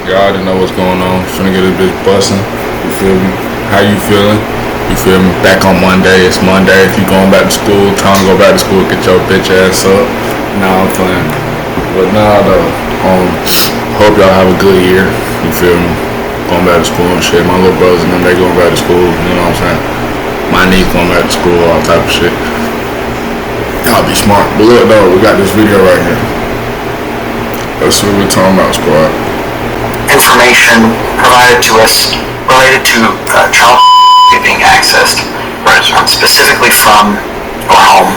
Y'all already know what's going on. Finna get this bitch bustin'. You feel me? How you feeling? You feel me? Back on Monday. It's Monday. If you going back to school, time to go back to school. Get your bitch ass up. Nah, I'm playing. But nah, though. Hope y'all have a good year. You feel me? Going back to school and shit. My little brothers and them, they going back to school. You know what I'm saying? My niece going back to school, all type of shit. Y'all be smart. But look, though, we got this video right here. That's what we're talking about, squad. Information provided to us related to child being accessed, specifically from our home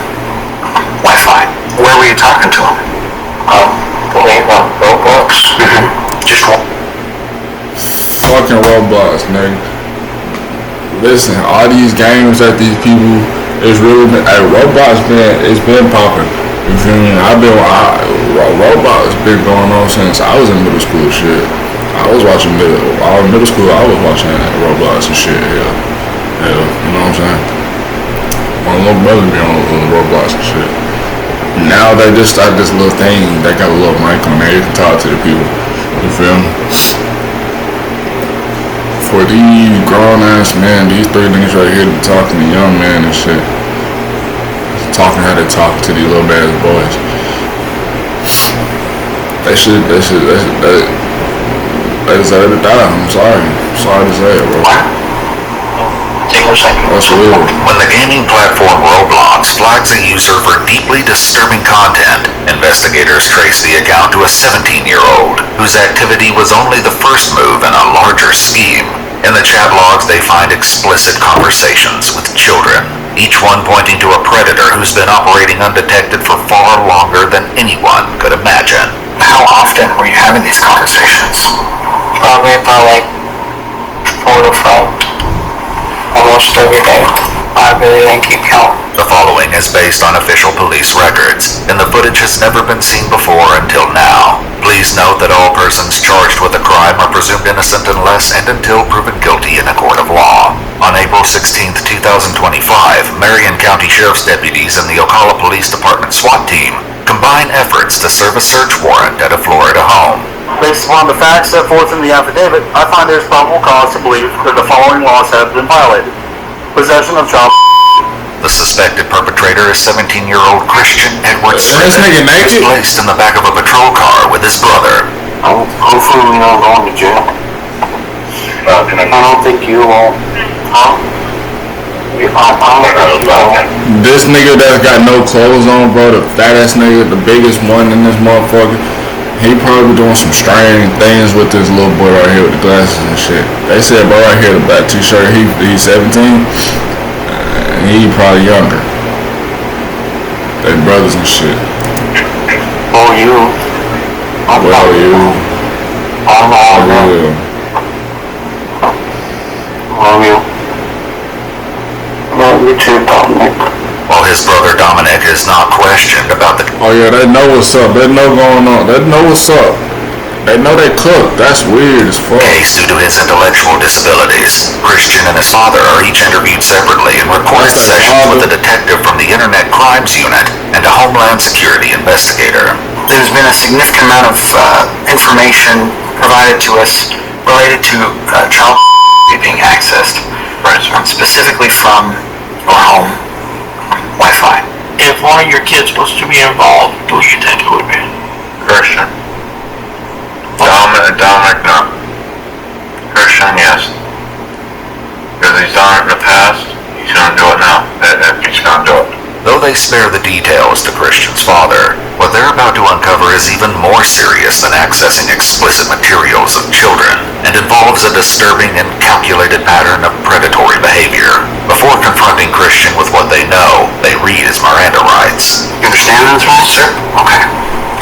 Wi-Fi. Where were you talking to them? Roblox. Just one. Fucking Roblox, nigga. Listen, all these games that these people is really been. Hey, Roblox it's been popping. You feel me? Roblox been going on since I was in middle school. Shit, I was watching middle school. I was watching Roblox and shit. Yeah, you know what I'm saying? My little brother be on Roblox and shit. Now they just started this little thing. They got a little mic on there. You can talk to the people. You feel me? For these grown ass men, these three niggas right here talking to young men and shit. Talking how they talk to these little ass boys. They deserve to die. I'm sorry. Sorry to say it, bro. That's weird. When the gaming platform Roblox flags a user for deeply disturbing content, investigators trace the account to a 17-year-old whose activity was only the first move in a larger scheme. In the chat logs, they find explicit conversations with children, each one pointing to a predator who's been operating undetected for far longer than anyone could imagine. How often were you having these conversations? Probably about like 4 to 5. Almost every day. I really didn't keep count. The following is based on official police records, and the footage has never been seen before until now. Please note that all persons charged with a crime are presumed innocent unless and until proven guilty in a court of law. On April 16, 2025, Marion County Sheriff's deputies and the Ocala Police Department SWAT team combine efforts to serve a search warrant at a Florida home. Based upon the facts set forth in the affidavit, I find there is probable cause to believe that the following laws have been violated. Possession of child. The suspected perpetrator is 17-year-old Christian Edward Smith, who is placed in the back of a patrol car with his brother. Hopefully we don't go to jail. I don't think you will. Huh? This nigga that's got no clothes on, bro, the fat ass nigga, the biggest one in this motherfucker, he probably doing some strange things with this little boy right here with the glasses and shit. They said, bro, right here, the black t-shirt, he's 17, and he probably younger. They brothers and shit. Oh, you. Well, you. Love you. Love you too, Dominic. While his brother Dominic is not questioned about the Oh yeah, they know what's up. They know going on. They know what's up. They know they cook. That's weird as fuck. case due to his intellectual disabilities. Christian and his father are each interviewed separately and recorded sessions with a detective from the Internet Crimes Unit and a Homeland Security investigator. There's been a significant amount of information provided to us related to child being accessed, specifically from our home Wi-Fi. If one of your kids was to be involved, who do you think it would be? Christian. Dominic, no. Christian, yes. Because he's done it in the past, he's gonna do it now. He's gonna do it. Though they spare the details to Christian's father, what they're about to uncover is even more serious than accessing explicit materials of children and involves a disturbing and calculated pattern of predatory behavior. Before confronting Christian with what they know, they read his Miranda rights. You understand those rights, sir? Okay.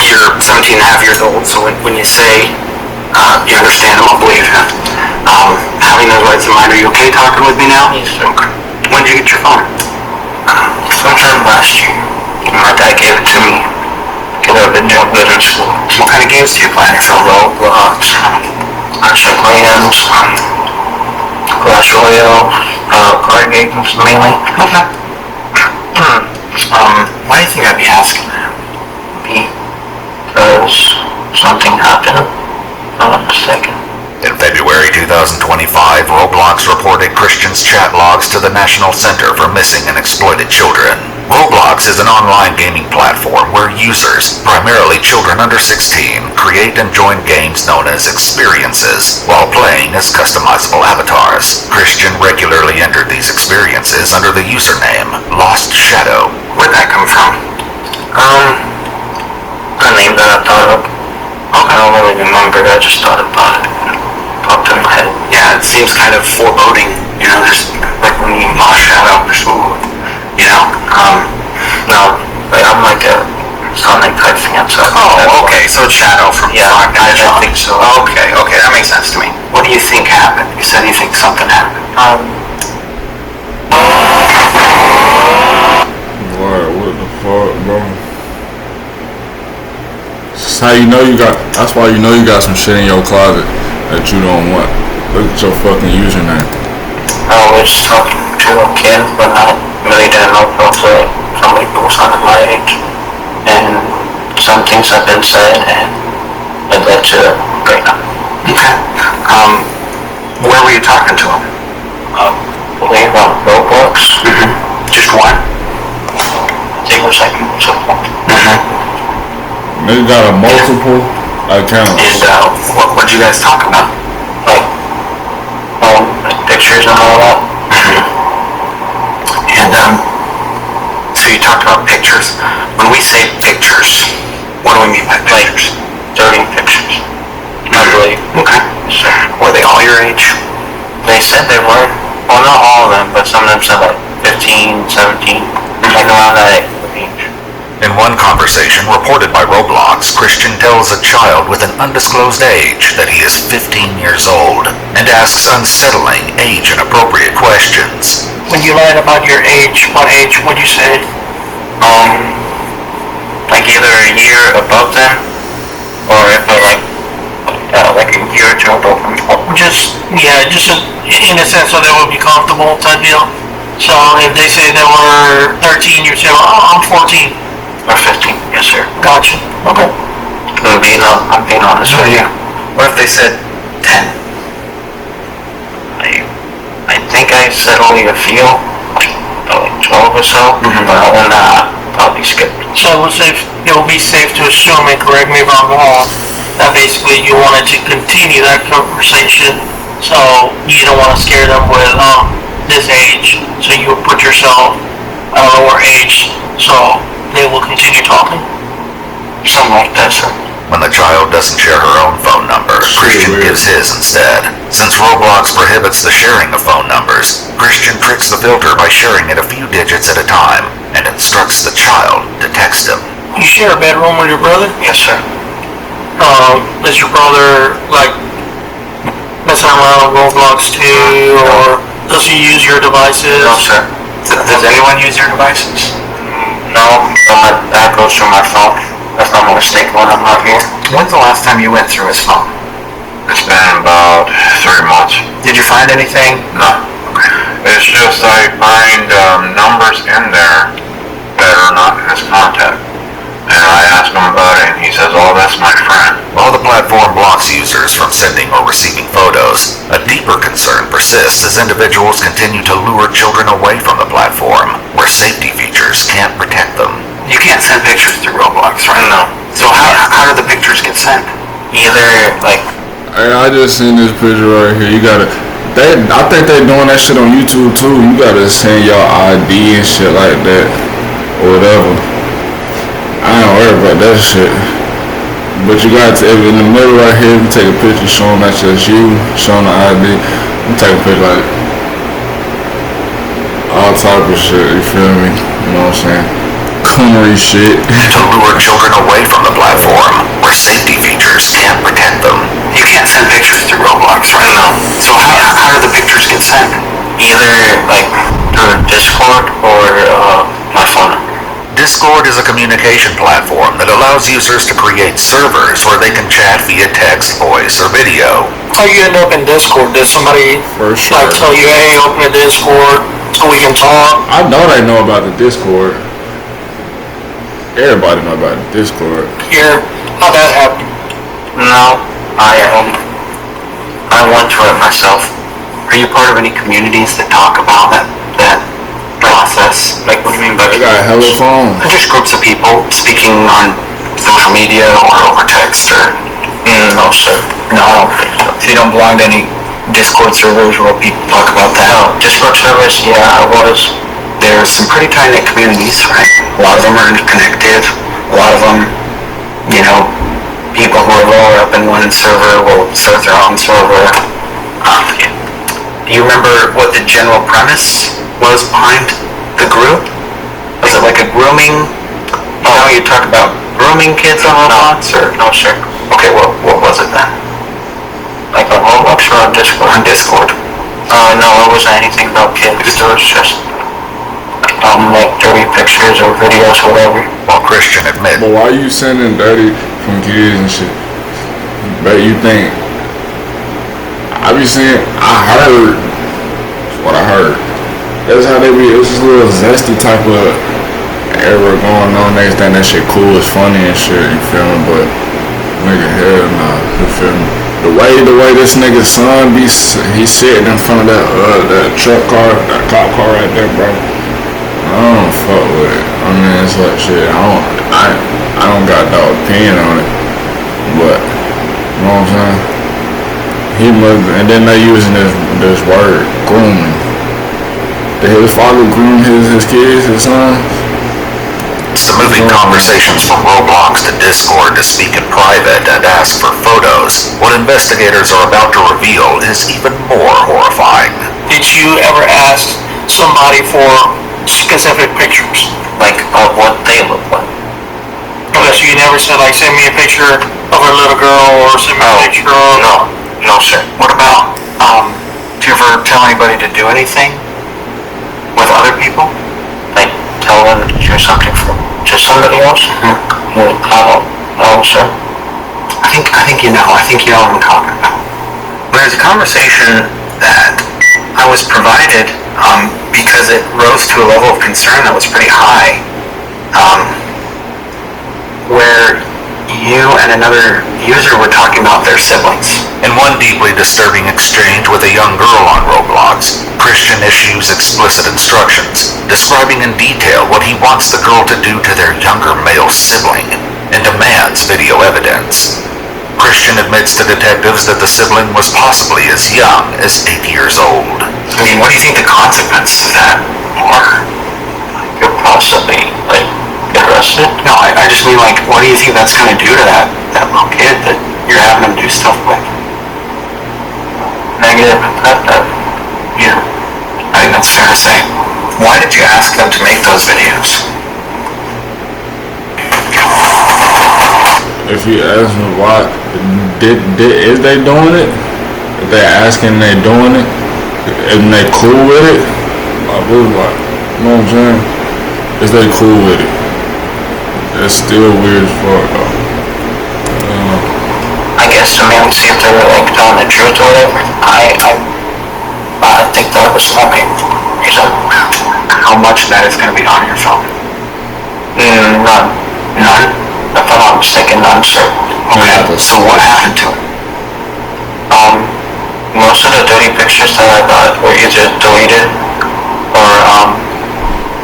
You're 17 and a half years old, so when you say you understand them, I'll believe you. Having those rights in mind, are you okay talking with me now? Yes, sir. Okay. When did you get your phone? Sometime last year. My dad gave it to me. Because I've been doing good in school. What kind of games do you play? Roblox, Clash of Clans, Clash Royale, card games mainly. Okay. Why do you think I'd be asking that? Because something happened. I'm not mistaken. 2025, Roblox reported Christians' chat logs to the National Center for Missing and Exploited Children. Roblox is an online gaming platform where users, primarily children under 16, create and join games known as experiences while playing as customizable avatars. Christian regularly entered these experiences under the username Lost Shadow. Where'd that come from? A name that I thought of. I don't really remember it, I just thought about it. Popped in my head. Yeah, it seems kind of foreboding. You know, there's like when you Lost Shadow, there's you know, No, but I'm like a Sonic type fan, so. Oh, okay, so it's Shadow from Yeah, Sonic. I think so. Okay, that makes sense to me. What do you think happened? You said you think something happened. What the fuck, bro? That's how you know that's why you know you got some shit in your closet that you don't want. Look at your fucking username. I was talking to a kid, but I really didn't know if it was somebody who was under my age. And some things have been said, and it led to a breakup. Okay. Where were you talking to him? I believe on Roblox. Just one? I think it was like multiple. They got a multiple accounts. And what'd you guys talk about? Like pictures and all that. And so you talked about pictures. When we say pictures, what do we mean by pictures? Dirty pictures, I believe. Okay. So, Were they all your age? they said they were. Well, not all of them, but some of them said like 15, 17, like around that age. In one conversation reported by Roblox, Christian tells a child with an undisclosed age that he is 15 years old and asks unsettling age-inappropriate questions. When you lied about your age, what age would you say? Like either a year above them, or if they're like a year or two above them. Just in a sense so they would be comfortable type deal. So if they say they were 13, you say, oh, I'm 14. Or 15, yes sir. Gotcha. Okay. I'm being honest with you. What if they said 10? I think I said only a few, like 12 or so, but other than that, probably skipped. So it would be safe to assume, and correct me if I'm wrong, that basically you wanted to continue that conversation, so you don't want to scare them with this age, so you would put yourself at a lower age, so they will continue talking. Something like that, sir. When the child doesn't share her own phone number, Christian gives his instead. Since Roblox prohibits the sharing of phone numbers, Christian tricks the filter by sharing it a few digits at a time and instructs the child to text him. You share a bedroom with your brother? Yes, sir. Does your brother, like, mess around with Roblox too, or does he use your devices? No, sir. Does anyone use your devices? No, that goes through my phone. That's not my mistake when I'm not here. When's the last time you went through his phone? It's been about 3 months. Did you find anything? No. It's just I find numbers in there that are not in his contact. And I ask him about it and he says, oh, that's my friend. While the platform blocks users from sending or receiving photos, a deeper concern persists as individuals continue to lure children away from the platform, where safety features can't protect them. You can't send pictures through Roblox, right? No. So how do the pictures get sent? Either, like, Hey, I just seen this picture right here. I think they doing that shit on YouTube too. You gotta send your ID and shit like that, or whatever. I ain't worried about that shit. But you gotta take in the middle right here. You take a picture showing that that's you, showing the ID. You take a picture like all type of shit. You feel me? You know what I'm saying? Coonery shit. To lure children away from the platform, where safety features can't protect them. You can't send pictures through Roblox, right? No. So how do the pictures get sent? either, like, through Discord or my phone number. Discord is a communication platform that allows users to create servers where they can chat via text, voice, or video. How you end up in Discord? Did somebody like tell you, hey, open a Discord so we can talk? I know they know about the Discord. Everybody know about the Discord. Here, how'd that happen? No, I I went through it myself. Are you part of any communities that talk about that process? Like, what do you mean by They got hella phones. just groups of people speaking on social media or over text or? No, sir. No, I don't think so. So you don't belong to any Discord servers where people talk about that? No, Discord servers, yeah, I was. There's some pretty tight-knit communities, right? A lot of them are interconnected. A lot of them, you know, people who are lower up in one server will start their own server. Do you remember what the general premise was behind the group? Was it like a grooming? You know, you talk about grooming kids on Roblox, or? No, sure. Okay, what was it then? Like on Roblox or on Discord? On Discord. No, it wasn't anything about kids. It was just, like dirty pictures or videos or whatever. While Christian admits But why you sending dirty from kids and shit? But you think I be saying I heard what I heard. That's how they be. It's this little zesty type of era going on. They think that shit cool is funny and shit. You feel me? But nigga, hell nah. You feel me? The way this nigga's son be, he's sitting in front of that truck car, that cop car right there, bro. I don't fuck with it. I mean, it's like shit. I don't got no opinion on it, but you know what I'm saying. He must, and then they using this word grooming. Did his father groom his kids, his sons? the moving conversations from Roblox to Discord to speak in private and ask for photos, what investigators are about to reveal is even more horrifying. Did you ever ask somebody for specific pictures? Like, of what they look like. Okay, so you never said, like, send me a picture of a little girl or send me a picture of... No, sir. What about, do you ever tell anybody to do anything with other people? Like, tell them to do something to somebody else? Mm-hmm. No, sir. I think you know what I'm talking about. There's a conversation that I was provided, because it rose to a level of concern that was pretty high, where you and another user were talking about their siblings. In one deeply disturbing exchange with a young girl on Roblox, Christian issues explicit instructions, describing in detail what he wants the girl to do to their younger male sibling, and demands video evidence. Christian admits to detectives that the sibling was possibly as young as 8 years old. I mean, what do you think the consequences of that are? Could possibly, like, get arrested? No, I just mean, like, what do you think that's going to do to that little kid that you're having him do stuff with? Negative. Yeah, I think that's fair to say. Why did you ask them to make those videos? If you ask me why, is they doing it? If they asking, they doing it? And they cool with it? I was like, you know what I'm saying? Is they cool with it? It's still weird as fuck though. I guess to maybe see if they were, like, telling the truth or whatever. I think that was something. How much of that is going to be on your phone? None. None? If I'm not mistaken, none, sir. Okay, so what happened to it? Most of the dirty pictures that I got were either deleted or,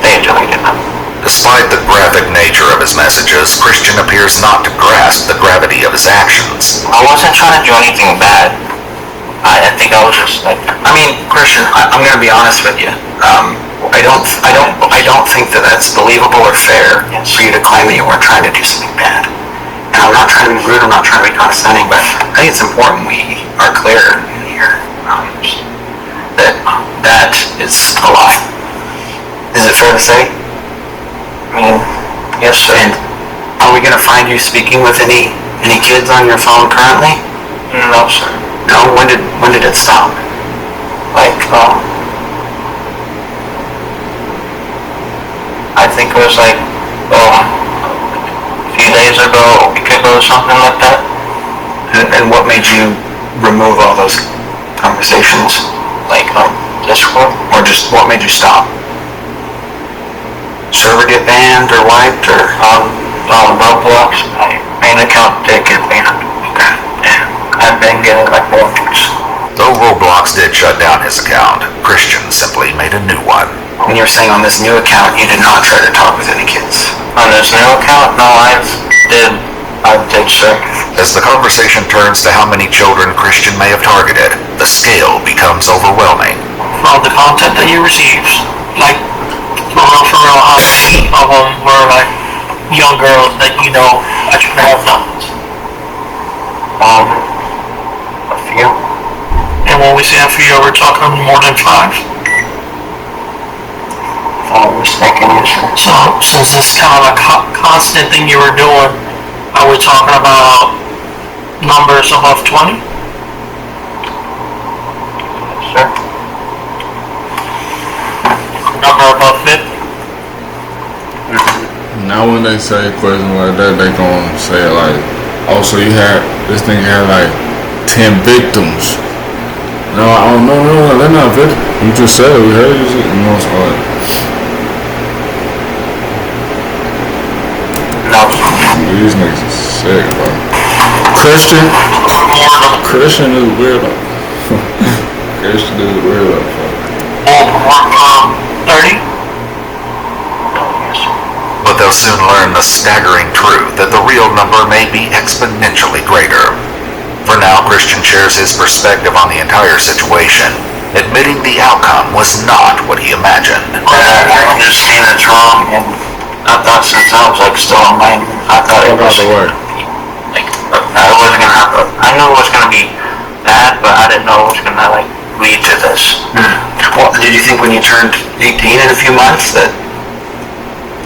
they deleted them. Despite the graphic nature of his messages, Christian appears not to grasp the gravity of his actions. I wasn't trying to do anything bad. I think I was just like... I mean, Christian, I'm going to be honest with you. I don't think that that's believable or fair for you to claim that you weren't trying to do something bad. And I'm not trying to be rude, I'm not trying to be condescending, but I think it's important we are clear in here that is a lie. Is it fair to say? I mean, yes, sir. And are we going to find you speaking with any kids on your phone currently? No, sir. No? When did it stop? Like, I think it was like, a few days ago, a week ago, something like that. And what made you remove all those conversations? Like, Discord. Or just what made you stop? Server get banned or wiped or Roblox, my main account did get banned. Okay. And I've been getting like warnings. Though Roblox did shut down his account, Christian simply made a new one. And you're saying on this new account, you did not try to talk with any kids? On this new account, no, I did, sir. As the conversation turns to how many children Christian may have targeted, the scale becomes overwhelming. From the content that you received, like, for real, how many of them were, like, young girls that you know that you have numbers? A few. And when we say a few, we're talking more than 5. If I'm mistaken, yes, sir. So, since it's kind of a constant thing you were doing, are we talking about numbers above 20? Sir? Number above 50? Now when they say a question like that, they gonna say like, oh, so this thing had like 10 victims. No, they're not victims. You just said it, we heard you, it's like, No. these niggas are sick, bro. Christian is weirdo. Christian is weirdo. 30? But they'll soon learn the staggering truth that the real number may be exponentially greater. For now, Christian shares his perspective on the entire situation, admitting the outcome was not what he imagined. I understand it's wrong, and I thought since I was like still on mine, I thought it was like I wasn't gonna happen. I knew it was gonna be bad, but I didn't know it was gonna like lead to this. Well, did you think when you turned 18 in a few months that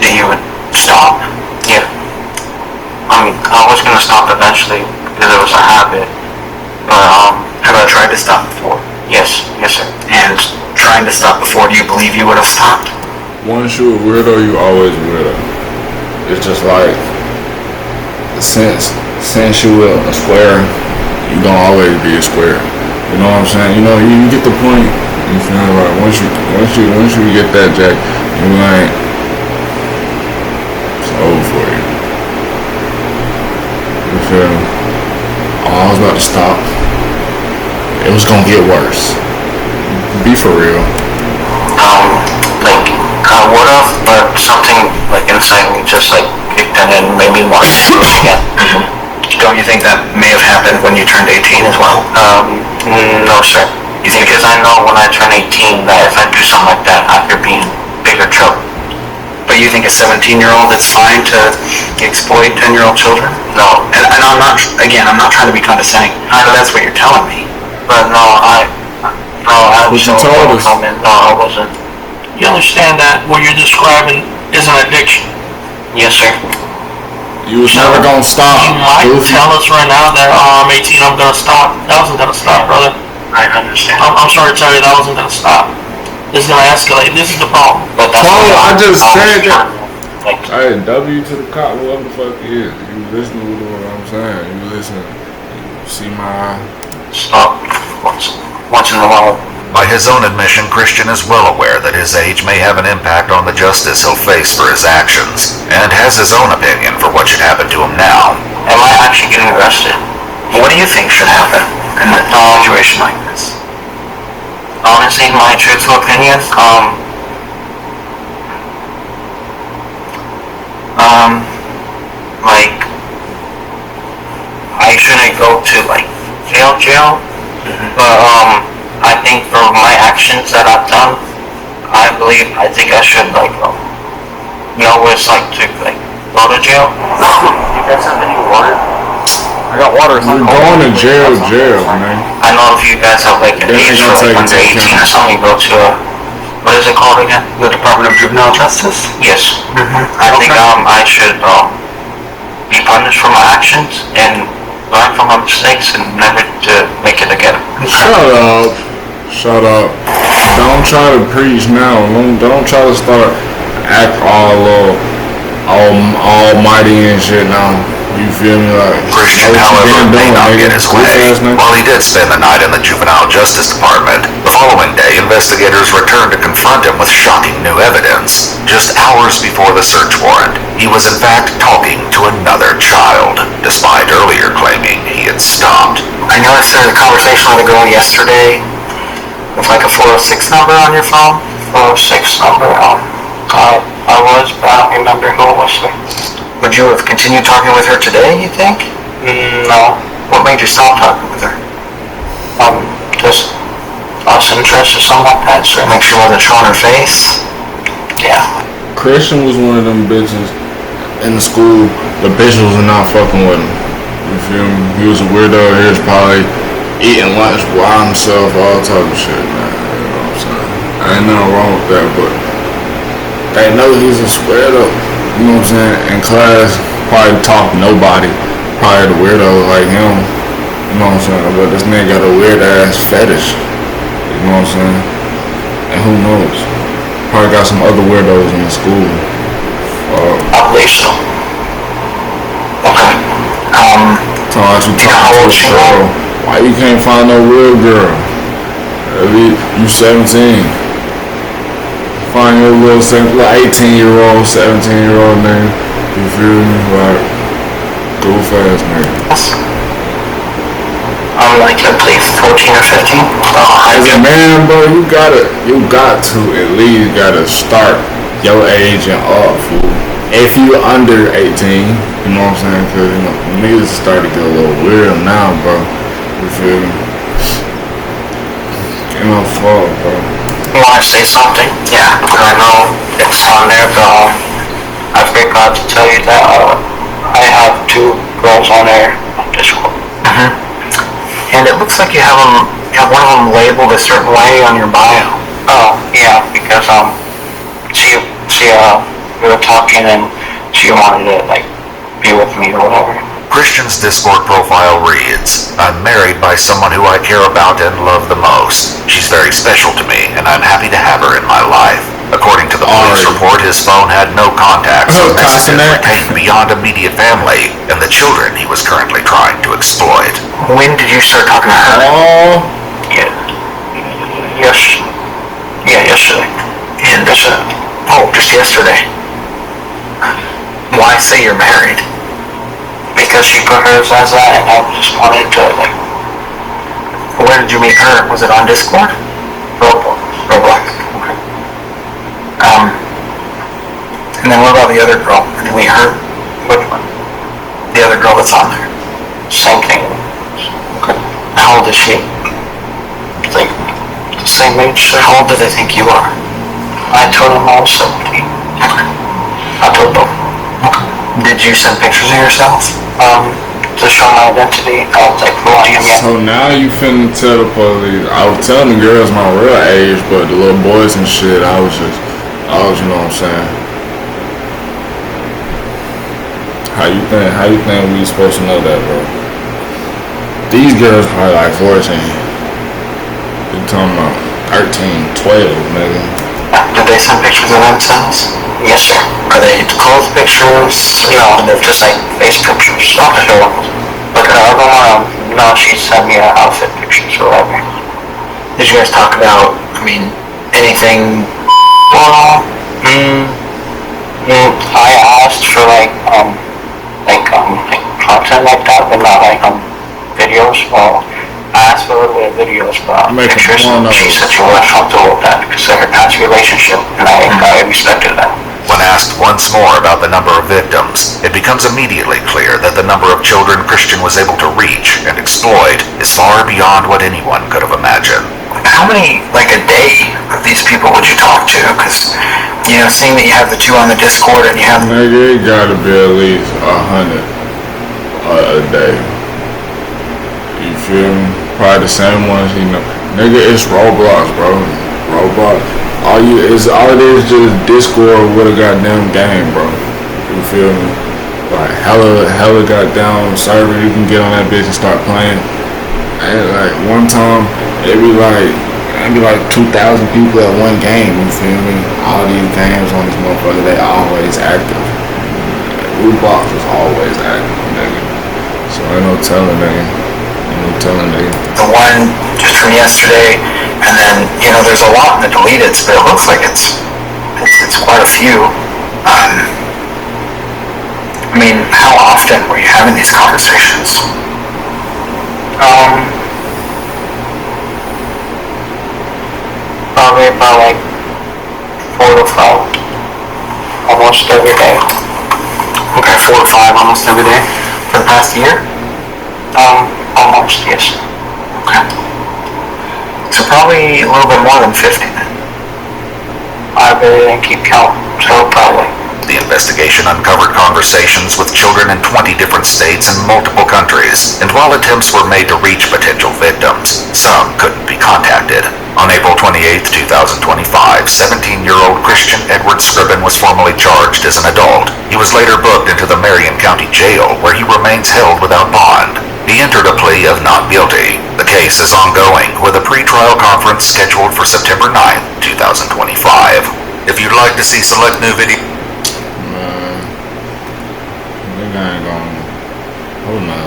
you would stop? Yeah. I mean, I was gonna stop eventually because it was a habit. But have I tried to stop before? Yes, sir. And trying to stop before, do you believe you would have stopped? Once you a weirdo, you always a weirdo. It's just like, since you a square, you gonna always be a square. You know what I'm saying? You know, you get the point. You feel me? Like once you get that, Jack, you ain't. It's over for you. You feel me? Oh, I was about to stop. It was gonna get worse. Be for real. Like, I would have, but something like inside me just like kicked in and made me want to do it again. Don't you think that may have happened when you turned 18 as well? No, sir. You think because I know when I turn 18 that if I do something like that, I could be in bigger trouble. But you think a 17-year-old is fine to exploit 10-year-old children? No. And I'm not trying to be condescending, but that's what you're telling me. But no, I was so overwhelmed. No, I wasn't. You understand that what you're describing is an addiction? Yes, sir. You was never gonna stop. You might tell us right now that, I'm 18, I'm gonna stop. That wasn't gonna stop, brother. I understand. I'm sorry to tell you that wasn't gonna stop. It's gonna escalate. This is the problem. But that's I just said that. Like, Hey, W to the cop, whoever the fuck he is. You listening to what I'm saying. You listen. You see my... stop once in a while. By his own admission, Christian is well aware that his age may have an impact on the justice he'll face for his actions, and has his own opinion for what should happen to him now. Am I actually getting arrested? What do you think should happen in a situation like this? Honestly, my truthful opinion, like, I shouldn't go to, like, jail, but, I think for my actions that I've done, I think I should, like, know what it's like to, like, go to jail. You guys have any water? I got water. You're going to jail, man. I know if you guys have, like, an age for, like, under 18 or something, you go to what is it called again? The Department of Juvenile Justice? Yes. I think, I should, be punished for my actions and learn from my mistakes and never to make it again. Shut up. Don't try to preach now. Don't try to start act all almighty and shit now. You feel me? Like, Christian, however, may not get his way. While he did spend the night in the Juvenile Justice Department, the following day, investigators returned to confront him with shocking new evidence. Just hours before the search warrant, he was in fact talking to another child, despite earlier claiming he had stopped. I noticed there was a conversation with a girl yesterday with like a 406 number on your phone. 406 number, I was, but I don't remember who it was. Would you have continued talking with her today, you think? No. What made you stop talking with her? Just lost interest or something like that, sir. Make sure it wasn't showing her face? Yeah. Christian was one of them bitches in the school. The bitches was not fucking with him. You feel me? He was a weirdo. He was probably eating lunch by himself, all type of shit, man. You know what I'm saying? Ain't nothing wrong with that, but they know he's a square up. You know what I'm saying? In class, probably talk to nobody. Probably the weirdo like him. You know what I'm saying? But this man got a weird ass fetish. You know what I'm saying? And who knows? Probably got some other weirdos in the school. I believe so. Okay. So as you talk to a girl, why you can't find no real girl? At least you 17. Find your little 18-year-old, 17-year-old nigga. You feel me? Like, go fast, nigga. I'm like, I believe 14 or 15. As a man, bro, you got to at least gotta start your age and up, fool. If you under 18, you know what I'm saying? Cause you know, niggas start to get a little weird now, bro. You feel me? Ain't no fault, bro. You want to say something? Yeah, I know it's on there, but I forgot to tell you that I have 2 girls on there on Discord. And it looks like you have one of them labeled a certain way on your bio. Oh, yeah, because we were talking and she wanted to like be with me or whatever. Christian's Discord profile reads, "I'm married by someone who I care about and love the most. She's very special to me, and I'm happy to have her in my life." According to the police report, his phone had no contacts, so messages were taken beyond immediate family and the children he was currently trying to exploit. When did you start talking to her? Yeah. Yesterday. And just yesterday. Why say you're married? Because she put hers as that, and I just wanted to like. Where did you meet her? Was it on Discord? Roblox. Okay. And then what about the other girl? Did you meet her? Which one? The other girl that's on there. Same thing. Okay. How old is she? Like the same age. So How old do they think you are? I told him I was 17. I told both. Did you send pictures of yourself? To show my identity, I was like, who I am yet. So now you finna tell the police. I was telling the girls my real age, but the little boys and shit, I was, you know what I'm saying? How you think we supposed to know that, bro? These girls probably like 14. You talking about 13, 12, nigga. Did they send pictures of themselves? Yes, sir. Are they clothes pictures? No, they're just like face pictures. Okay. But the other one, no, she sent me outfit pictures or whatever. Did you guys talk about, anything? Well, I asked for like content like that, but not like videos. Well, I asked for a little bit of videos, but pictures. She said she wasn't comfortable with that because of her past relationship, and I respected that. When asked once more about the number of victims, it becomes immediately clear that the number of children Christian was able to reach and exploit is far beyond what anyone could have imagined. How many, like a day, of these people would you talk to? Because, seeing that you have the 2 on the Discord and you have... Nigga, it gotta be at least 100 a day. You feel me? Probably the same ones, Nigga, it's Roblox, bro. Roblox. All it is just Discord with a goddamn game, bro. You feel me? Like hella goddamn server, you can get on that bitch and start playing. And like one time, it'd be like 2,000 people at one game. You feel me? All these games on this motherfucker, they always active. Roblox was always active, nigga. So ain't no telling, nigga. Ain't no telling, nigga. The one just from yesterday, and then, you know, there's a lot in the deleteds, but it looks like it's quite a few. I mean, how often were you having these conversations? Probably about like 4 to 5, almost every day. Okay, 4 to 5 almost every day for the past year? Almost, yes. Okay. So probably a little bit more than 50 then. I really didn't keep count, so probably. The investigation uncovered conversations with children in 20 different states and multiple countries, and while attempts were made to reach potential victims, some couldn't be contacted. On April 28, 2025, 17-year-old Christian Edward Scriven was formally charged as an adult. He was later booked into the Marion County Jail, where he remains held without bond. He entered a plea of not guilty. The case is ongoing, with a pre-trial conference scheduled for September 9, 2025. If you'd like to see select new videos, Nigga ain't gonna. Who knows?